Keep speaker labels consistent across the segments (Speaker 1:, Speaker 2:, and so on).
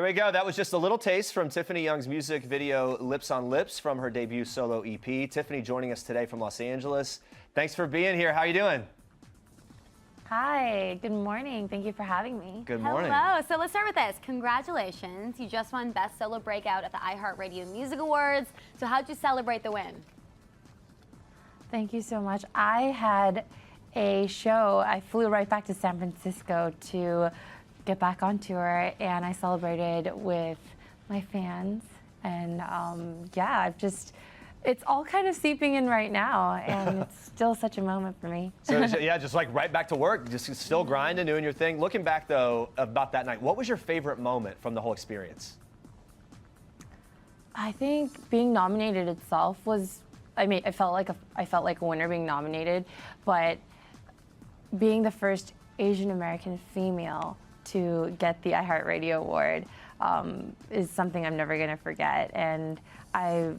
Speaker 1: There we go. That was just a little taste from Tiffany Young's music video Lips on Lips from her debut solo EP. Tiffany joining us today from Los Angeles. Thanks for being here. How are you doing?
Speaker 2: Hi, good morning. Thank you for having me.
Speaker 1: Good morning.
Speaker 3: Hello. So let's start with this. Congratulations. You just won Best Solo Breakout at the iHeartRadio Music Awards. So how'd you celebrate the win?
Speaker 2: Thank you so much. I had a show. I flew right back to San Francisco to get back on tour, and I celebrated with my fans. And yeah, it's all kind of seeping in right now, and it's still such a moment for me.
Speaker 1: So yeah, just like right back to work, just still grinding, doing your thing. Looking back though, about that night, what was your favorite moment from the whole experience?
Speaker 2: I think being nominated itself was, I mean, I felt like a winner being nominated, but being the first Asian American female to get the iHeartRadio Award is something I'm never going to forget. And I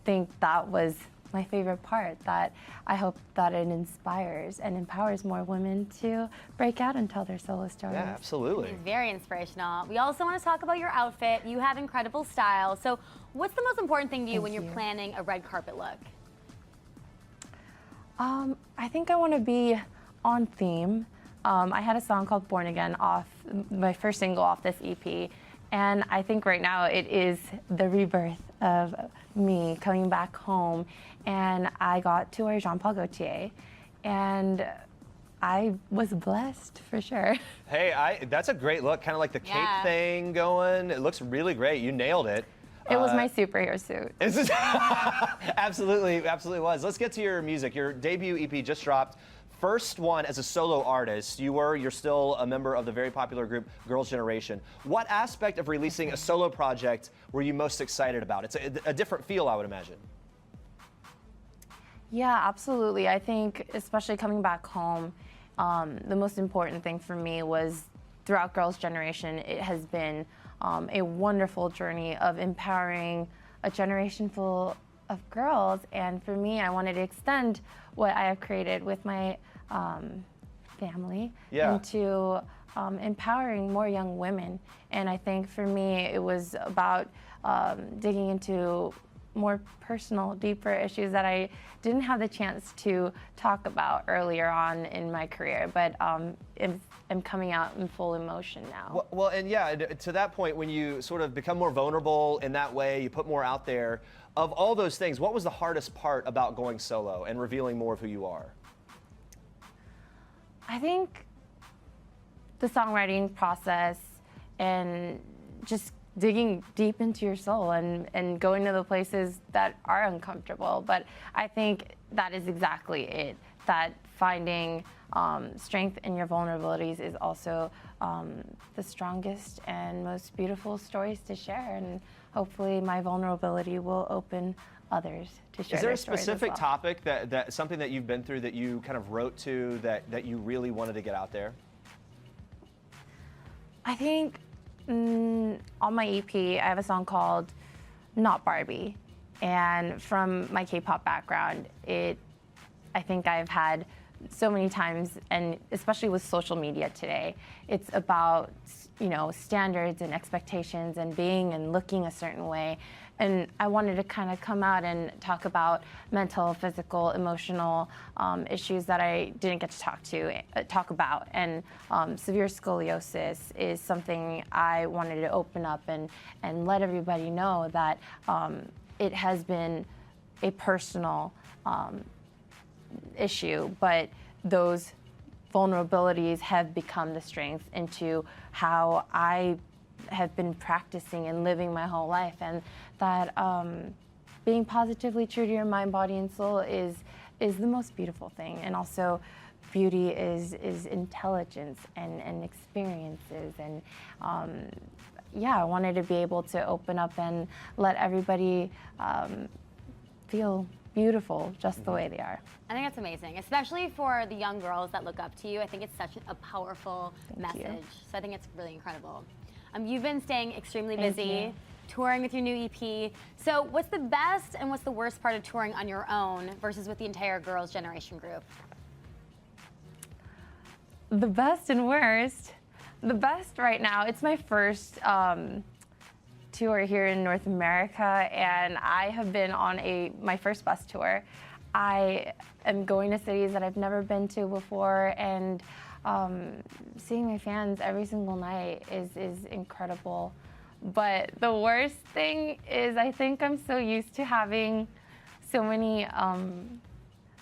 Speaker 2: think that was my favorite part, that I hope that it inspires and empowers more women to break out and tell their solo stories.
Speaker 1: Yeah, absolutely.
Speaker 3: It's very inspirational. We also want to talk about your outfit. You have incredible style. So what's the most important thing to you when you're planning a red carpet look?
Speaker 2: I think I want to be on theme. I had a song called Born Again off my first single off this EP, and I think right now it is the rebirth of me coming back home, and I got to wear Jean-Paul Gaultier, and I was blessed for sure.
Speaker 1: Hey, that's a great look, kind of like the cape thing going. It looks really great. You nailed it.
Speaker 2: It was my superhero suit.
Speaker 1: Absolutely was. Let's get to your music. Your debut EP just dropped. First one as a solo artist. You're still a member of the very popular group Girls' Generation. What aspect of releasing a solo project were you most excited about? It's a different feel, I would imagine. Yeah,
Speaker 2: absolutely. I think, especially coming back home, the most important thing for me was throughout Girls' Generation, it has been a wonderful journey of empowering a generation full of girls. And for me, I wanted to extend what I have created with my family into empowering more young women. And I think for me, it was about digging into more personal, deeper issues that I didn't have the chance to talk about earlier on in my career, but I'm coming out in full emotion now.
Speaker 1: Well, and yeah, to that point, when you sort of become more vulnerable in that way, you put more out there. Of all those things, what was the hardest part about going solo and revealing more of who you are?
Speaker 2: I think the songwriting process and just digging deep into your soul and going to the places that are uncomfortable. But I think that is exactly it, that finding strength in your vulnerabilities is also the strongest and most beautiful stories to share. And hopefully my vulnerability will open others to share.
Speaker 1: Is there
Speaker 2: their
Speaker 1: a
Speaker 2: stories
Speaker 1: specific
Speaker 2: as well.
Speaker 1: topic that something that you've been through that you kind of wrote to that you really wanted to get out there?
Speaker 2: I think on my EP, I have a song called Not Barbie. And from my K-pop background, I think I've had so many times, and especially with social media today, it's about, standards and expectations and being and looking a certain way. And I wanted to kind of come out and talk about mental, physical, emotional issues that I didn't get to talk about. And severe scoliosis is something I wanted to open up and let everybody know that it has been a personal issue, but those vulnerabilities have become the strength into how I have been practicing and living my whole life, and that being positively true to your mind, body, and soul is the most beautiful thing. And also, beauty is intelligence and experiences. And yeah, I wanted to be able to open up and let everybody feel beautiful just the way they are.
Speaker 3: I think that's amazing, especially for the young girls that look up to you. I think it's such a powerful message. So I think it's really incredible. You've been staying extremely busy, touring with your new EP. So what's the best and what's the worst part of touring on your own versus with the entire Girls' Generation group?
Speaker 2: The best and worst. The best right now, it's my first tour here in North America, and I have been on my first bus tour. I am going to cities that I've never been to before, and seeing my fans every single night is incredible. But the worst thing is I think I'm so used to having so many of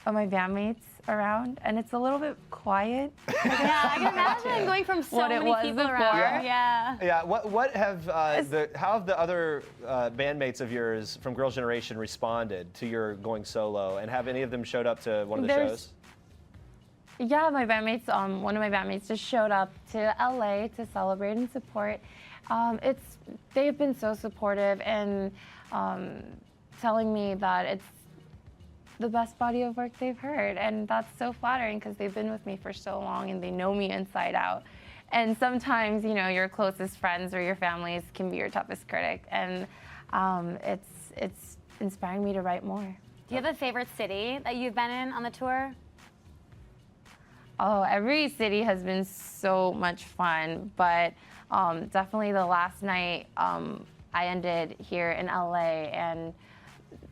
Speaker 2: my bandmates around, and it's a little bit quiet.
Speaker 3: Yeah, I can imagine going from so
Speaker 2: What it
Speaker 3: many
Speaker 2: was
Speaker 3: people
Speaker 2: before.
Speaker 3: around.
Speaker 1: Yeah. Yeah. What have how have the other bandmates of yours from Girls' Generation responded to your going solo, and have any of them showed up to one of the shows?
Speaker 2: Yeah, my bandmates. One of my bandmates just showed up to LA to celebrate and support. They've been so supportive and telling me that it's the best body of work they've heard, and that's so flattering because they've been with me for so long and they know me inside out. And sometimes, you know, your closest friends or your families can be your toughest critic, and it's inspiring me to write more.
Speaker 3: Do you have a favorite city that you've been in on the tour?
Speaker 2: Oh, every city has been so much fun, but definitely the last night I ended here in LA, and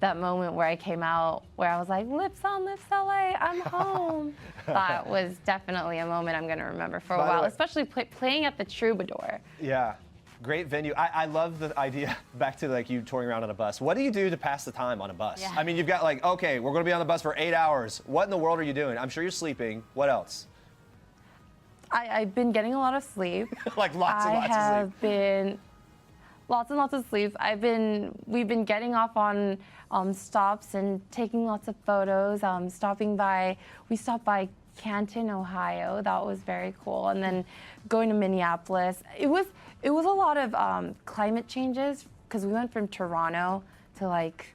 Speaker 2: that moment where I came out, where I was like, lips on lips, LA, I'm home. That was definitely a moment I'm going to remember for a while, especially playing at the Troubadour.
Speaker 1: Yeah, great venue. I love the idea, back to like you touring around on a bus. What do you do to pass the time on a bus?
Speaker 3: Yeah.
Speaker 1: I mean, you've got like, okay, we're going to be on the bus for 8 hours. What in the world are you doing? I'm sure you're sleeping. What else?
Speaker 2: I've been getting a lot of sleep.
Speaker 1: Like lots and lots of sleep.
Speaker 2: I have been lots and lots of sleep. We've been getting off on stops and taking lots of photos. We stopped by Canton, Ohio. That was very cool. And then going to Minneapolis. It was a lot of climate changes because we went from Toronto to like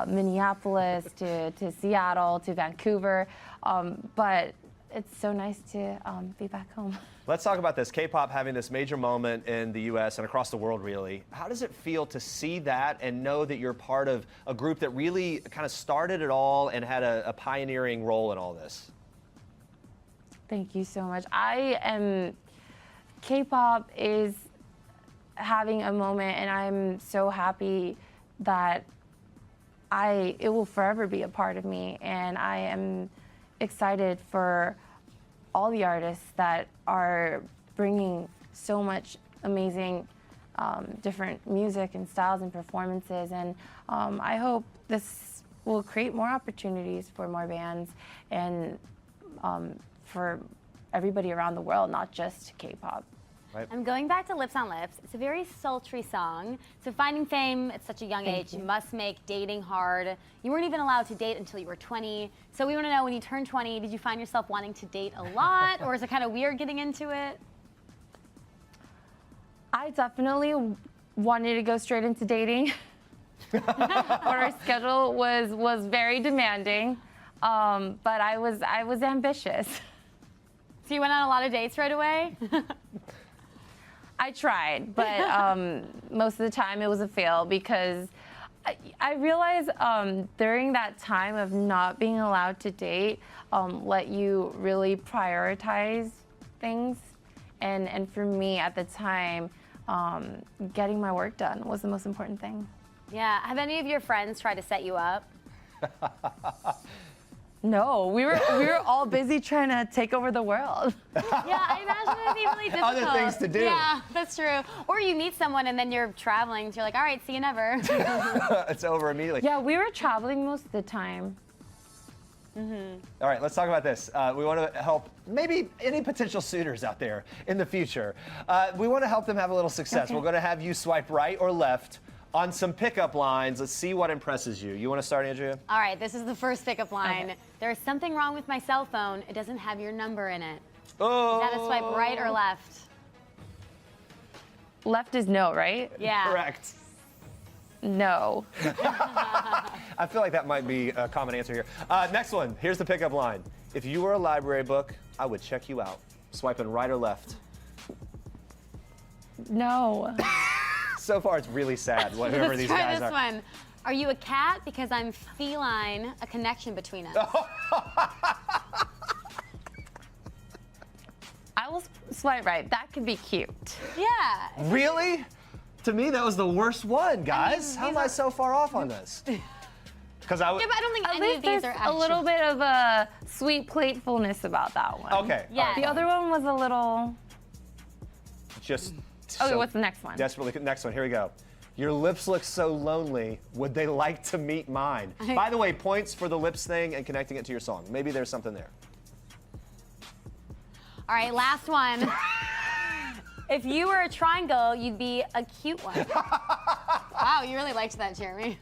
Speaker 2: Minneapolis to Seattle to Vancouver. But it's so nice to be back home.
Speaker 1: Let's talk about this. K-pop having this major moment in the U.S. and across the world, really. How does it feel to see that and know that you're part of a group that really kind of started it all and had a pioneering role in all this?
Speaker 2: Thank you so much. K-pop is having a moment, and I'm so happy that it will forever be a part of me, and I am excited for all the artists that are bringing so much amazing different music and styles and performances, and I hope this will create more opportunities for more bands and for everybody around the world, not just K-pop.
Speaker 1: Right.
Speaker 3: I'm going back to Lips on Lips. It's a very sultry song. So finding fame at such a young age must make dating hard. You weren't even allowed to date until you were 20. So we want to know, when you turned 20, did you find yourself wanting to date a lot, or is it kind of weird getting into it?
Speaker 2: I definitely wanted to go straight into dating. Our schedule was very demanding, but I was ambitious.
Speaker 3: So you went on a lot of dates right away?
Speaker 2: I tried, but most of the time it was a fail because I realized during that time of not being allowed to date, let you really prioritize things. And for me at the time, getting my work done was the most important thing.
Speaker 3: Yeah. Have any of your friends tried to set you up?
Speaker 2: No, we were all busy trying to take over the world.
Speaker 3: Yeah, I imagine it'd be really difficult.
Speaker 1: Other things to do.
Speaker 3: Yeah, that's true. Or you meet someone and then you're traveling, so you're like, all right, see you never.
Speaker 1: It's over immediately.
Speaker 2: Yeah, we were traveling most of the time.
Speaker 1: All right, let's talk about this. We want to help maybe any potential suitors out there in the future. We want to help them have a little success.
Speaker 2: Okay.
Speaker 1: We're going to have you swipe right or left on some pickup lines. Let's see what impresses you. You want to start, Andrea?
Speaker 3: All right, this is the first pickup line.
Speaker 2: Okay.
Speaker 3: There's something wrong with my cell phone. It doesn't have your number in it.
Speaker 1: Oh.
Speaker 3: Is that a swipe right or left?
Speaker 2: Left is no, right?
Speaker 3: Yeah.
Speaker 1: Correct.
Speaker 2: No.
Speaker 1: I feel like that might be a common answer here. Next one. Here's the pickup line. If you were a library book, I would check you out. Swiping right or left?
Speaker 2: No.
Speaker 1: So far, it's really sad, whatever
Speaker 3: Let's
Speaker 1: these
Speaker 3: try
Speaker 1: guys
Speaker 3: this
Speaker 1: are.
Speaker 3: one. Are you a cat? Because I'm feline, a connection between us.
Speaker 2: I will swipe right. That could be cute.
Speaker 3: Yeah.
Speaker 1: Really? To me, that was the worst one, guys. How am I so far off on this? Because I
Speaker 3: Yeah, but I don't think
Speaker 2: At
Speaker 3: any
Speaker 2: least
Speaker 3: of these
Speaker 2: there's
Speaker 3: are
Speaker 2: a
Speaker 3: actually.
Speaker 2: little bit of a sweet playfulness about that one.
Speaker 1: Okay.
Speaker 3: Yeah.
Speaker 1: all right,
Speaker 2: The
Speaker 1: fine.
Speaker 2: other one was a little.
Speaker 1: Just.
Speaker 2: Okay,
Speaker 1: so
Speaker 2: what's the next one?
Speaker 1: Desperately. Next one. Here we go. Your lips look so lonely. Would they like to meet mine? By the way, points for the lips thing and connecting it to your song. Maybe there's something there.
Speaker 3: All right, last one. If you were a triangle, you'd be a cute one. Wow, you really liked that, Jeremy.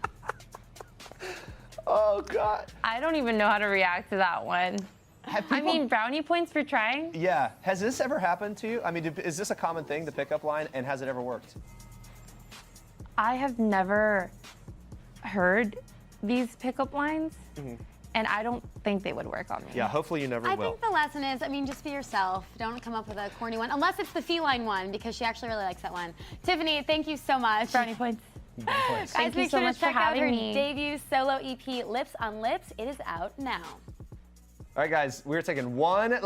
Speaker 1: Oh God.
Speaker 2: I don't even know how to react to that one.
Speaker 1: Have
Speaker 2: I
Speaker 1: people-
Speaker 2: mean, brownie points for trying.
Speaker 1: Yeah. Has this ever happened to you? I mean, is this a common thing, the pickup line, and has it ever worked?
Speaker 2: I have never heard these pickup lines, and I don't think they would work on me.
Speaker 1: Yeah. Hopefully you never
Speaker 3: I
Speaker 1: will.
Speaker 3: think the lesson is, I mean, just be yourself. Don't come up with a corny one, unless it's the feline one, because she actually really likes that one. Tiffany, thank you so much.
Speaker 2: Brownie points.
Speaker 3: Guys,
Speaker 2: Thank you
Speaker 3: make
Speaker 2: so
Speaker 3: sure
Speaker 2: much
Speaker 3: to
Speaker 2: for
Speaker 3: check out
Speaker 2: having
Speaker 3: her
Speaker 2: me.
Speaker 3: debut solo EP, Lips on Lips. It is out now.
Speaker 1: All right, guys. We're taking one.